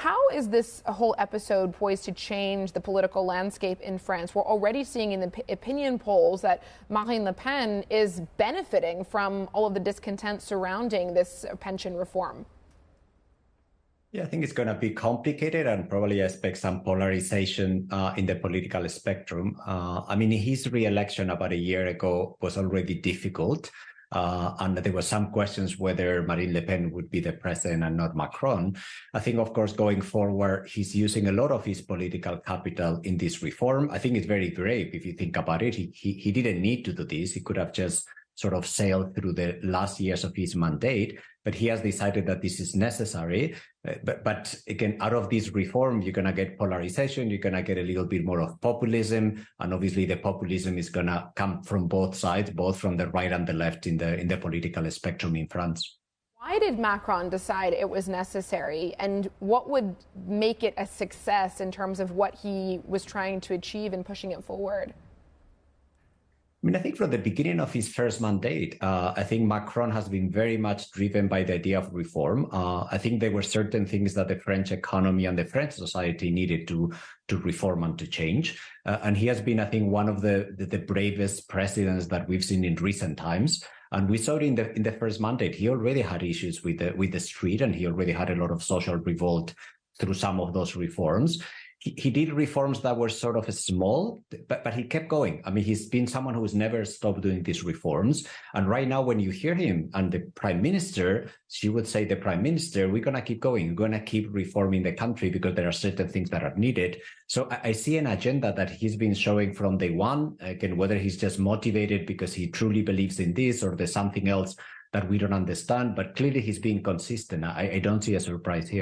How is this whole episode poised to change the political landscape in France? We're already seeing in the opinion polls that Marine Le Pen is benefiting from all of the discontent surrounding this pension reform. Yeah, I think it's going to be complicated and probably expect some polarization in the political spectrum. I mean, his re-election about a year ago was already difficult. And there were some questions whether Marine Le Pen would be the president and not Macron. I think, of course, going forward, he's using a lot of his political capital in this reform. I think it's very brave if you think about it. He didn't need to do this. He could have just sort of sailed through the last years of his mandate, but he has decided that this is necessary. But again, out of this reform, you're going to get polarization, you're going to get a little bit more of populism, and obviously the populism is going to come from both sides, both from the right and the left in the political spectrum in France. Why did Macron decide it was necessary, and what would make it a success in terms of what he was trying to achieve and pushing it forward? I mean, I think from the beginning of his first mandate, I think Macron has been very much driven by the idea of reform. I think there were certain things that the French economy and the French society needed to reform and to change. And he has been, I think, one of the bravest presidents that we've seen in recent times. And we saw it in the first mandate. He already had issues with the street, and he already had a lot of social revolt through some of those reforms. He did reforms that were sort of small, but he kept going. I mean, he's been someone who's never stopped doing these reforms. And right now, when you hear him and the prime minister, she would say, the prime minister, we're going to keep going. We're going to keep reforming the country because there are certain things that are needed. So I see an agenda that he's been showing from day one. Again, whether he's just motivated because he truly believes in this or there's something else that we don't understand, but clearly he's being consistent. I don't see a surprise here.